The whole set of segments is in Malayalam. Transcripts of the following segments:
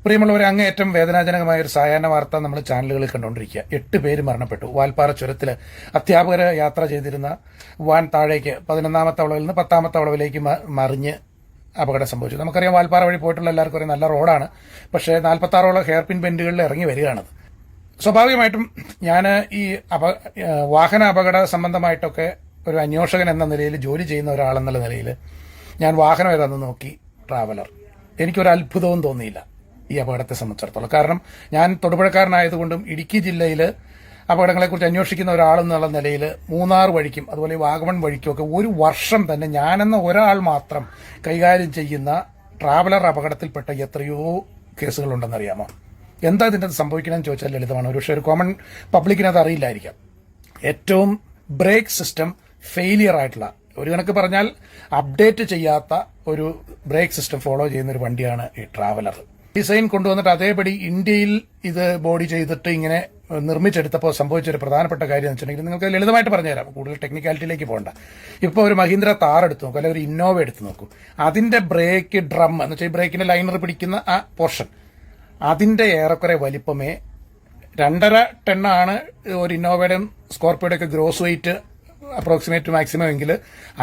പ്രിയമുള്ളവരെ, അങ്ങേയറ്റം വേദനാജനകമായ ഒരു സായാഹ്ന വാർത്ത നമ്മൾ ചാനലുകളിൽ കണ്ടുകൊണ്ടിരിക്കുക. 8 പേര് മരണപ്പെട്ടു. വാൽപ്പാറ ചുരത്തിൽ അധ്യാപകർ യാത്ര ചെയ്തിരുന്ന വാൻ താഴേക്ക് 11ാമത്തെ വളവിൽ നിന്ന് 10ാമത്തെ വളവിലേക്ക് മറിഞ്ഞ് അപകടം സംഭവിച്ചു. നമുക്കറിയാം, വാൽപ്പാറ വഴി പോയിട്ടുള്ള എല്ലാവർക്കും അറിയാം, നല്ല റോഡാണ്. പക്ഷേ 46ഓളം ഹെയർപിൻ ബെൻഡുകളിൽ ഇറങ്ങി വരികയാണത്. സ്വാഭാവികമായിട്ടും ഞാൻ ഈ വാഹന അപകട സംബന്ധമായിട്ടൊക്കെ ഒരു അന്വേഷകൻ എന്ന നിലയിൽ, ജോലി ചെയ്യുന്ന ഒരാളെന്നുള്ള നിലയിൽ ഞാൻ വാഹനം ഏതാണെന്ന് നോക്കി. ട്രാവലർ. എനിക്കൊരു അത്ഭുതവും തോന്നിയില്ല ഈ അപകടത്തെ സംബന്ധിച്ചിടത്തോളം. കാരണം ഞാൻ തൊടുപുഴക്കാരനായതുകൊണ്ടും ഇടുക്കി ജില്ലയിൽ അപകടങ്ങളെക്കുറിച്ച് അന്വേഷിക്കുന്ന ഒരാളെന്നുള്ള നിലയിൽ മൂന്നാർ വഴിക്കും അതുപോലെ വാഗമൺ വഴിക്കുമൊക്കെ ഒരു വർഷം തന്നെ ഞാനെന്ന ഒരാൾ മാത്രം കൈകാര്യം ചെയ്യുന്ന ട്രാവലർ അപകടത്തിൽപ്പെട്ട എത്രയോ കേസുകളുണ്ടെന്നറിയാമോ? എന്താ ഇതിൻ്റെ സംഭവിക്കണമെന്ന് ചോദിച്ചാൽ ലളിതമാണ്. ഒരു കോമൺ പബ്ലിക്കിന് അത് അറിയില്ലായിരിക്കാം. ഏറ്റവും ബ്രേക്ക് സിസ്റ്റം ഫെയിലിയർ ആയിട്ടുള്ള, ഒരു കണക്ക് പറഞ്ഞാൽ അപ്ഡേറ്റ് ചെയ്യാത്ത ഒരു ബ്രേക്ക് സിസ്റ്റം ഫോളോ ചെയ്യുന്ന ഒരു വണ്ടിയാണ് ഈ ട്രാവലർ. ഡിസൈൻ കൊണ്ടുവന്നിട്ട് അതേപടി ഇന്ത്യയിൽ ഇത് ബോഡി ചെയ്തിട്ട് ഇങ്ങനെ നിർമ്മിച്ചെടുത്തപ്പോൾ സംഭവിച്ചൊരു പ്രധാനപ്പെട്ട കാര്യം എന്ന് വെച്ചിട്ടുണ്ടെങ്കിൽ നിങ്ങൾക്ക് ലളിതമായിട്ട് പറഞ്ഞുതരാം, കൂടുതൽ ടെക്നിക്കാലിറ്റിയിലേക്ക് പോകണ്ട. ഇപ്പോൾ ഒരു മഹീന്ദ്ര താർ എടുത്ത് നോക്കൂ, അല്ലെങ്കിൽ ഒരു ഇന്നോവ എടുത്ത് നോക്കൂ. അതിന്റെ ബ്രേക്ക് ഡ്രം എന്ന് വെച്ചാൽ ബ്രേക്കിന്റെ ലൈനർ പിടിക്കുന്ന ആ പോർഷൻ, അതിന്റെ ഏറെക്കുറെ വലിപ്പമേ 2.5 ടണ്ണാണ് ഒരു ഇന്നോവയുടെയും സ്കോർപ്പിയോയുടെ ഒക്കെ ഗ്രോസ് വെയിറ്റ് അപ്രോക്സിമേറ്റ് മാക്സിമം എങ്കിൽ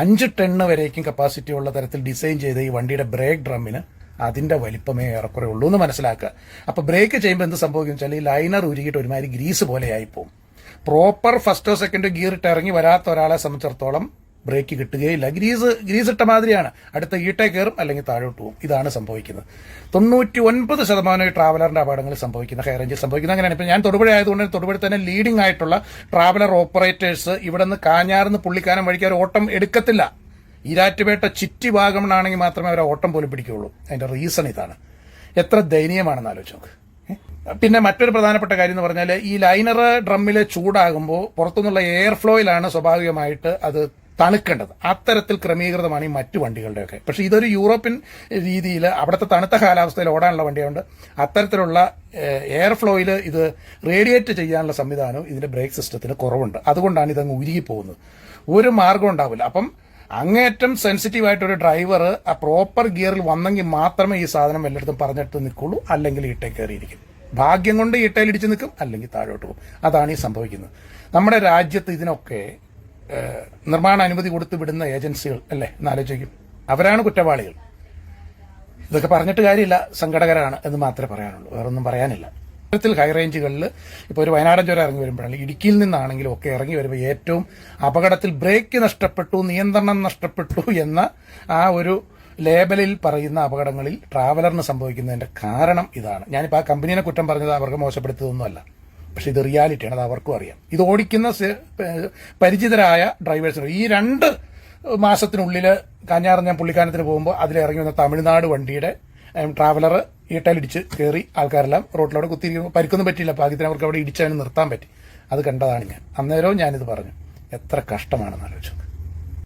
5 ടണ്ണ് വരേക്കും കപ്പാസിറ്റി ഉള്ള തരത്തിൽ ഡിസൈൻ ചെയ്ത ഈ വണ്ടിയുടെ ബ്രേക്ക് ഡ്രമ്മിന് അതിന്റെ വലിപ്പമേ ഏറെക്കുറെ ഉള്ളൂ എന്ന് മനസ്സിലാക്കുക. അപ്പൊ ബ്രേക്ക് ചെയ്യുമ്പോൾ എന്ത് സംഭവിക്കും വെച്ചാൽ ഈ ലൈനർ ഉരുകിയിട്ട് ഒരുമാതിരി ഗ്രീസ് പോലെയായി പോകും. പ്രോപ്പർ ഫസ്റ്റോ സെക്കൻഡോ ഗിയർ ഇട്ട് ഇറങ്ങി വരാത്ത ഒരാളെ സംബന്ധിച്ചിടത്തോളം ബ്രേക്ക് കിട്ടുകയില്ല. ഗ്രീസ് ഇട്ട മാതിരിയാണ്, അടുത്ത ഈട്ടേ കയറും അല്ലെങ്കിൽ താഴോട്ട് പോകും. ഇതാണ് സംഭവിക്കുന്നത്. 99% ട്രാവലറിന്റെ അപകടങ്ങളിൽ സംഭവിക്കുന്ന, ഹൈ റേഞ്ചിൽ സംഭവിക്കുന്നത് അങ്ങനെയാണ്. ഇപ്പം ഞാൻ തൊടുപുഴ ആയതുകൊണ്ട് തൊടുപുഴ തന്നെ ലീഡിംഗ് ആയിട്ടുള്ള ട്രാവലർ ഓപ്പറേറ്റേഴ്സ് ഇവിടെ നിന്ന് കാഞ്ഞാറിന്ന് പുള്ളിക്കാനം വഴിക്ക് അവർ ഓട്ടം എടുക്കത്തില്ല. ഈരാറ്റുപേട്ട ചിറ്റി വാഗമണാണെങ്കിൽ മാത്രമേ അവർ ഓട്ടം പോലും പിടിക്കുകയുള്ളൂ. അതിന്റെ റീസൺ ഇതാണ്. എത്ര ദയനീയമാണെന്ന് ആലോചിച്ച് നോക്ക്. പിന്നെ മറ്റൊരു പ്രധാനപ്പെട്ട കാര്യം എന്ന് പറഞ്ഞാൽ, ഈ ലൈനർ ഡ്രമ്മിൽ ചൂടാകുമ്പോൾ പുറത്തുനിന്നുള്ള എയർ ഫ്ലോയിലാണ് സ്വാഭാവികമായിട്ട് അത് തണുക്കേണ്ടത്. അത്തരത്തിൽ ക്രമീകൃതമാണ് ഈ മറ്റു വണ്ടികളുടെയൊക്കെ. പക്ഷെ ഇതൊരു യൂറോപ്യൻ രീതിയിൽ അവിടുത്തെ തണുത്ത കാലാവസ്ഥയിൽ ഓടാനുള്ള വണ്ടിയുണ്ട്. അത്തരത്തിലുള്ള എയർ ഫ്ലോയിൽ ഇത് റേഡിയേറ്റ് ചെയ്യാനുള്ള സംവിധാനവും ഇതിന്റെ ബ്രേക്ക് സിസ്റ്റത്തിന് കുറവുണ്ട്. അതുകൊണ്ടാണ് ഇതങ്ങ് ഉരുകി പോകുന്നത്. ഒരു മാർഗം ഉണ്ടാവില്ല. അപ്പം അങ്ങേറ്റം സെൻസിറ്റീവ് ആയിട്ടൊരു ഡ്രൈവർ ആ പ്രോപ്പർ ഗിയറിൽ വന്നെങ്കിൽ മാത്രമേ ഈ സാധനം എല്ലായിടത്തും പറഞ്ഞിട്ട് നിൽക്കുള്ളൂ, അല്ലെങ്കിൽ ഈട്ടേ കയറിയിരിക്കും. ഭാഗ്യം കൊണ്ട് ഈട്ടയിൽ ഇടിച്ച് നിൽക്കും, അല്ലെങ്കിൽ താഴോട്ട് പോകും. അതാണ് ഈ സംഭവിക്കുന്നത്. നമ്മുടെ രാജ്യത്ത് ഇതിനൊക്കെ നിർമ്മാണ അനുമതി കൊടുത്ത് വിടുന്ന ഏജൻസികൾ അല്ലേ എന്നാലോചിക്കും, അവരാണ് കുറ്റവാളികൾ. ഇതൊക്കെ പറഞ്ഞിട്ട് കാര്യമില്ല, സങ്കടകരമാണ് എന്ന് മാത്രമേ പറയാനുള്ളൂ, വേറൊന്നും പറയാനില്ല. ഇത്തരത്തിൽ ഹൈ റേഞ്ചുകളിൽ ഇപ്പോൾ ഒരു വയനാടൻ ചുരം ഇറങ്ങി വരുമ്പോഴാണ്, ഇടുക്കിയിൽ നിന്നാണെങ്കിലും ഒക്കെ ഇറങ്ങി വരുമ്പോൾ ഏറ്റവും അപകടത്തിൽ ബ്രേക്ക് നഷ്ടപ്പെട്ടു, നിയന്ത്രണം നഷ്ടപ്പെട്ടു എന്ന ആ ഒരു ലേബലിൽ പറയുന്ന അപകടങ്ങളിൽ ട്രാവലറിന് സംഭവിക്കുന്നതിന്റെ കാരണം ഇതാണ്. ഞാനിപ്പോൾ ആ കമ്പനീനെ കുറ്റം പറഞ്ഞത് അവർക്ക് മോശപ്പെടുത്തതൊന്നുമല്ല, പക്ഷെ ഇത് റിയാലിറ്റിയാണ്, അത് അവർക്കും അറിയാം. ഇത് ഓടിക്കുന്ന പരിചിതരായ ഡ്രൈവേഴ്സിന് ഈ 2 മാസത്തിനുള്ളിൽ കാഞ്ഞാറ് ഞാൻ പുള്ളിക്കാനത്തിന് പോകുമ്പോൾ അതിലിറങ്ങി വന്ന തമിഴ്നാട് വണ്ടിയുടെ ട്രാവലർ ഈട്ടയിലിടിച്ച് കയറി ആൾക്കാരെല്ലാം റോട്ടിലവിടെ കുത്തിയിരിക്കുമ്പോൾ പരിക്കൊന്നും പറ്റിയില്ല. ഭാഗ്യത്തിന് അവർക്ക് അവിടെ ഇടിച്ചതിന് നിർത്താൻ പറ്റി. അത് കണ്ടതാണ് ഞാൻ. അന്നേരവും ഞാനിത് പറഞ്ഞു. എത്ര കഷ്ടമാണെന്ന് ആലോചിച്ചു.